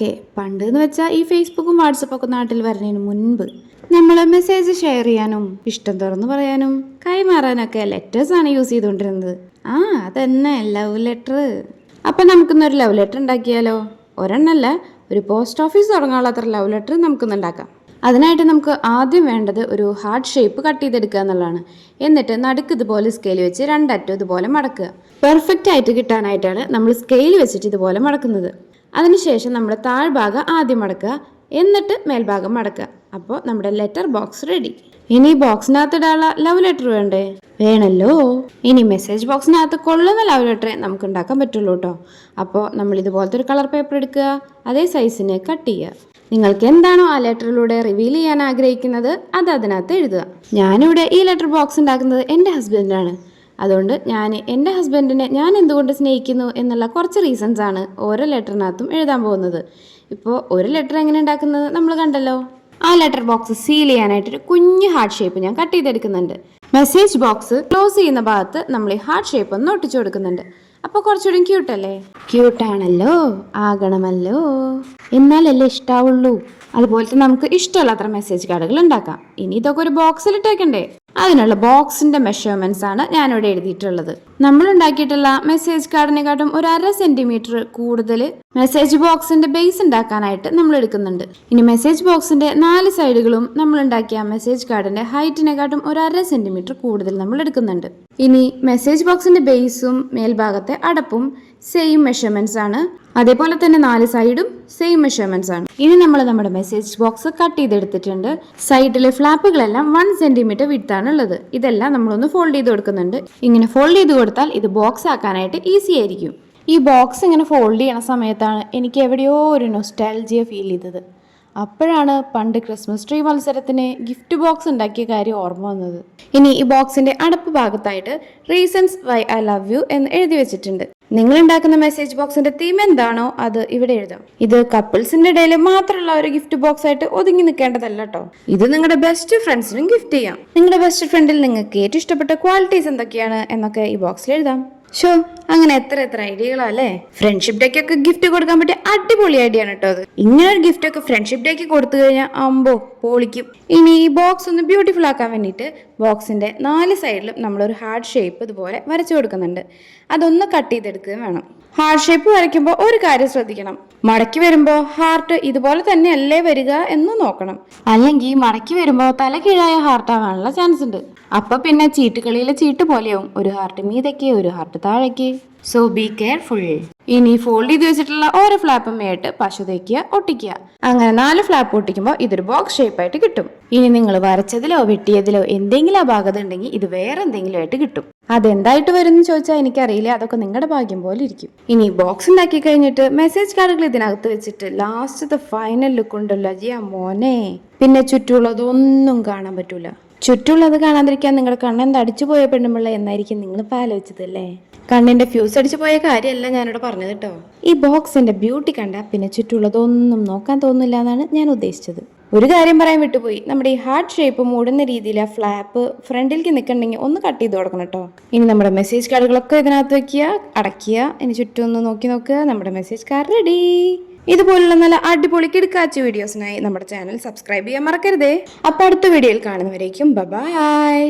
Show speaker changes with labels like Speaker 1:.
Speaker 1: പണ്ടൊക്കെ പണ്ടെന്ന് വെച്ചാൽ ഈ ഫേസ്ബുക്കും വാട്സപ്പൊക്കെ നാട്ടിൽ വരുന്നതിന് മുൻപ് നമ്മൾ മെസ്സേജ് ഷെയർ ചെയ്യാനും ഇഷ്ടം തുറന്നു പറയാനും കൈമാറാനൊക്കെ ലെറ്റേഴ്സാണ് യൂസ് ചെയ്തുകൊണ്ടിരുന്നത്. അതന്നെ ലവ് ലെറ്റർ. അപ്പം നമുക്കിന്നൊരു ലവ് ലെറ്റർ ഉണ്ടാക്കിയാലോ? ഒരെണ്ണല്ല, ഒരു പോസ്റ്റ് ഓഫീസ് തുടങ്ങാനുള്ള അത്ര ലവ് ലെറ്റർ നമുക്കിന്ന് ഉണ്ടാക്കാം. അതിനായിട്ട് നമുക്ക് ആദ്യം വേണ്ടത് ഒരു ഹാർട്ട് ഷേപ്പ് കട്ട് ചെയ്തെടുക്കുക എന്നുള്ളതാണ്. എന്നിട്ട് നടുക്ക് ഇതുപോലെ സ്കെയിൽ വെച്ച് രണ്ടറ്റം ഇതുപോലെ മടക്കുക. പെർഫെക്റ്റ് ആയിട്ട് കിട്ടാനായിട്ടാണ് നമ്മൾ സ്കെയിൽ വെച്ചിട്ട് ഇതുപോലെ മടക്കുന്നത്. അതിനുശേഷം നമ്മുടെ താഴ്ഭാഗം ആദ്യം മടക്കുക, എന്നിട്ട് മേൽഭാഗം മടക്കുക. അപ്പോൾ നമ്മുടെ ലെറ്റർ ബോക്സ് റെഡി. ഇനി ബോക്സിനകത്ത് ഇടാനുള്ള ലവ് ലെറ്റർ വേണ്ടേ? വേണമല്ലോ. ഇനി മെസ്സേജ് ബോക്സിനകത്ത് കൊള്ളുന്ന ലവ് ലെറ്ററേ നമുക്ക് ഉണ്ടാക്കാൻ പറ്റുള്ളൂ കേട്ടോ. അപ്പോൾ നമ്മൾ ഇതുപോലത്തെ ഒരു കളർ പേപ്പർ എടുക്കുക, അതേ സൈസിന് കട്ട് ചെയ്യുക. നിങ്ങൾക്ക് എന്താണോ ആ ലെറ്ററിലൂടെ റിവീൽ ചെയ്യാൻ ആഗ്രഹിക്കുന്നത് അത് അതിനകത്ത് എഴുതുക. ഞാനിവിടെ ഈ ലെറ്റർ ബോക്സ് ഉണ്ടാക്കുന്നത് എൻ്റെ ഹസ്ബൻഡിനാണ്. അതുകൊണ്ട് ഞാൻ എൻ്റെ ഹസ്ബൻഡിനെ ഞാൻ എന്തുകൊണ്ട് സ്നേഹിക്കുന്നു എന്നുള്ള കുറച്ച് റീസൺസ് ആണ് ഓരോ ലെറ്ററിനകത്തും എഴുതാൻ പോകുന്നത്. ഇപ്പോൾ ഒരു ലെറ്റർ എങ്ങനെ ഉണ്ടാക്കുന്നത് നമ്മൾ കണ്ടല്ലോ. ആ ലെറ്റർ ബോക്സ് സീൽ ചെയ്യാനായിട്ടൊരു കുഞ്ഞ് ഹാർട്ട് ഷേപ്പ് ഞാൻ കട്ട് ചെയ്തെടുക്കുന്നുണ്ട്. മെസ്സേജ് ബോക്സ് ക്ലോസ് ചെയ്യുന്ന ഭാഗത്ത് നമ്മൾ ഈ ഹാർട്ട് ഷേപ്പ് ഒന്ന് ഒട്ടിച്ചു കൊടുക്കുന്നുണ്ട്. അപ്പോൾ കുറച്ചുകൂടി ക്യൂട്ടല്ലേ? ക്യൂട്ടാണല്ലോ, ആകണമല്ലോ, എന്നാലല്ലേ ഇഷ്ടാവുള്ളൂ. അതുപോലത്തെ നമുക്ക് ഇഷ്ടമുള്ള അത്ര മെസ്സേജ് കാർഡുകൾ ഉണ്ടാക്കാം. ഇനി ഇതൊക്കെ ഒരു ബോക്സിൽ ഇട്ടേക്കണ്ടേ? അതിനുള്ള ബോക്സിന്റെ മെഷർമെന്റ്സ് ആണ് ഞാനിവിടെ എഴുതിയിട്ടുള്ളത്. നമ്മൾ ഉണ്ടാക്കിയിട്ടുള്ള മെസ്സേജ് കാർഡിനെക്കാട്ടും ഒരു 1/2 സെന്റിമീറ്റർ കൂടുതൽ മെസ്സേജ് ബോക്സിന്റെ ബേസ് ഉണ്ടാക്കാനായിട്ട് നമ്മൾ എടുക്കുന്നുണ്ട്. ഇനി മെസ്സേജ് ബോക്സിന്റെ 4 സൈഡുകളും നമ്മൾ ഉണ്ടാക്കിയ മെസ്സേജ് കാർഡിന്റെ ഹൈറ്റിനെക്കാട്ടും ഒരു 1/2 സെന്റിമീറ്റർ കൂടുതൽ നമ്മൾ എടുക്കുന്നുണ്ട്. ഇനി മെസ്സേജ് ബോക്സിന്റെ ബേസും മേൽഭാഗത്തെ അടപ്പും സെയിം മെഷർമെന്റ്സ് ആണ്. അതേപോലെ തന്നെ 4 സൈഡും സെയിം മെഷർമെന്റ്സ് ആണ്. ഇനി നമ്മൾ നമ്മുടെ മെസ്സേജ് ബോക്സ് കട്ട് ചെയ്തെടുത്തിട്ടുണ്ട്. സൈഡിലെ ഫ്ലാപ്പുകളെല്ലാം 1 സെന്റിമീറ്റർ വിഡ്ത്താണ് ഉള്ളത്. ഇതെല്ലാം നമ്മളൊന്ന് ഫോൾഡ് ചെയ്ത് കൊടുക്കുന്നുണ്ട്. ഇങ്ങനെ ഫോൾഡ് ചെയ്ത് കൊടുത്താൽ ഇത് ബോക്സ് ആക്കാനായിട്ട് ഈസി ആയിരിക്കും. ഈ ബോക്സ് ഇങ്ങനെ ഫോൾഡ് ചെയ്യണ സമയത്താണ് എനിക്ക് എവിടെയോ ഒരു നൊസ്റ്റാൾജിയ ഫീൽ ചെയ്തത്. അപ്പോഴാണ് പണ്ട് ക്രിസ്മസ് ട്രീ മത്സരത്തിന് ഗിഫ്റ്റ് ബോക്സ് ഉണ്ടാക്കിയ കാര്യം ഓർമ്മ വന്നത്. ഇനി ഈ ബോക്സിന്റെ അടപ്പ് ഭാഗത്തായിട്ട് reasons Y I love you എന്ന് എഴുതി വെച്ചിട്ടുണ്ട്. നിങ്ങൾ ഉണ്ടാക്കുന്ന മെസ്സേജ് ബോക്സിന്റെ തീം എന്താണോ അത് ഇവിടെ എഴുതാം. ഇത് കപ്പിൾസിന്റെ ഇടയിൽ മാത്രമുള്ള ഒരു ഗിഫ്റ്റ് ബോക്സ് ആയിട്ട് ഒതുങ്ങി നിൽക്കേണ്ടതല്ല കേട്ടോ. ഇത് നിങ്ങളുടെ ബെസ്റ്റ് ഫ്രണ്ട്സിനും ഗിഫ്റ്റ് ചെയ്യാം. നിങ്ങളുടെ ബെസ്റ്റ് ഫ്രണ്ടിൽ നിങ്ങൾക്ക് ഏറ്റവും ഇഷ്ടപ്പെട്ട ക്വാളിറ്റീസ് എന്തൊക്കെയാണ് എന്നൊക്കെ ഈ ബോക്സിൽ എഴുതാം. അങ്ങനെ എത്ര ഐഡിയകളല്ലേ. ഫ്രണ്ട്ഷിപ്പ് ഡേക്ക് ഒക്കെ ഗിഫ്റ്റ് കൊടുക്കാൻ പറ്റിയ അടിപൊളി ഐഡിയ ആണ് കേട്ടോ അത്. ഇങ്ങനെ ഒരു ഗിഫ്റ്റ് ഒക്കെ ഫ്രണ്ട്ഷിപ്പ് ഡേക്ക് കൊടുത്തു കഴിഞ്ഞാൽ അമ്പോ പൊളിക്കും. ഇനി ഈ ബോക്സ് ഒന്ന് ബ്യൂട്ടിഫുൾ ആക്കാൻ വേണ്ടിയിട്ട് ബോക്സിന്റെ 4 സൈഡിലും നമ്മളൊരു ഹാർട്ട് ഷേപ്പ് ഇതുപോലെ വരച്ചു കൊടുക്കുന്നുണ്ട്. അതൊന്ന് കട്ട് ചെയ്തെടുക്കുകയും വേണം. ഹാർട്ട് ഷേപ്പ് വരയ്ക്കുമ്പോൾ ഒരു കാര്യം ശ്രദ്ധിക്കണം. മടക്കി വരുമ്പോൾ ഹാർട്ട് ഇതുപോലെ തന്നെ അല്ലേ വരിക എന്ന് നോക്കണം. അല്ലെങ്കിൽ മടക്കി വരുമ്പോൾ തല കീഴായ ഹാർട്ട് ആവാനുള്ള ചാൻസ് ഉണ്ട്. അപ്പൊ പിന്നെ ചീട്ടുകളിയിലെ ചീട്ട് പോലെയാവും. ഒരു ഹാർട്ട് മീതയ്ക്ക്, ഒരു ഹാർട്ട് താഴേക്ക്. So be careful. ഇനി ഫോൾഡ് ചെയ്ത് വെച്ചിട്ടുള്ള ഓരോ ഫ്ലാപ്പും മേട്ട് പശു തേക്കുക, ഒട്ടിക്കുക. അങ്ങനെ 4 ഫ്ലാപ്പ് ഒട്ടിക്കുമ്പോൾ ഇതൊരു ബോക്സ് ഷേപ്പായിട്ട് കിട്ടും. ഇനി നിങ്ങൾ വരച്ചതിലോ വെട്ടിയതിലോ എന്തെങ്കിലും അപാകത ഉണ്ടെങ്കിൽ ഇത് വേറെ എന്തെങ്കിലും ആയിട്ട് കിട്ടും. അതെന്തായിട്ട് വരുമെന്ന് ചോദിച്ചാൽ എനിക്കറിയില്ല. അതൊക്കെ നിങ്ങളുടെ ഭാഗ്യം പോലെ ഇരിക്കും. ഇനി ബോക്സ് ഉണ്ടാക്കി കഴിഞ്ഞിട്ട് മെസ്സേജ് കാർഡുകൾ ഇതിനകത്ത് വെച്ചിട്ട് ലാസ്റ്റത്തെ ഫൈനൽ ലുക്ക് ഉണ്ടല്ലോ ജിയാ മോനെ, പിന്നെ ചുറ്റുമുള്ളതൊന്നും കാണാൻ പറ്റൂല. ചുറ്റുമുള്ളത് കാണാതിരിക്കാൻ നിങ്ങളുടെ കണ്ണെന്ത് അടിച്ചു പോയ പെണ്ണുമ്പിള്ള എന്നായിരിക്കും നിങ്ങളിപ്പോൾ ആലോചിച്ചതല്ലേ? കണ്ണിന്റെ ഫ്യൂസ് അടിച്ചു പോയ കാര്യമല്ല ഞാനിവിടെ പറഞ്ഞത് കേട്ടോ. ഈ ബോക്സിന്റെ ബ്യൂട്ടി കണ്ട പിന്നെ ചുറ്റുമുള്ളതൊന്നും നോക്കാൻ തോന്നില്ല എന്നാണ് ഞാൻ ഉദ്ദേശിച്ചത്. ഒരു കാര്യം പറയാൻ വിട്ടുപോയി. നമ്മുടെ ഈ ഹാർട്ട് ഷേപ്പ് മൂടുന്ന രീതിയിൽ ആ ഫ്ലാപ്പ് ഫ്രണ്ടിലേക്ക് നിൽക്കണമെങ്കിൽ ഒന്ന് കട്ട് ചെയ്ത് കൊടുക്കണം കേട്ടോ. ഇനി നമ്മുടെ മെസ്സേജ് കാർഡുകളൊക്കെ ഇതിനകത്ത് വെക്കുക, അടയ്ക്കുക. ഇനി ചുറ്റും ഒന്ന് നോക്കി നോക്കുക. നമ്മുടെ മെസ്സേജ് കാർഡ് റെഡി. ഇതുപോലുള്ള നല്ല അടിപൊളി കിടക്കാച്ച വീഡിയോസിനായി നമ്മുടെ ചാനൽ സബ്സ്ക്രൈബ് ചെയ്യാൻ മറക്കരുതേ. അപ്പോൾ അടുത്ത വീഡിയോയിൽ കാണുന്നവരേക്കും ബൈ.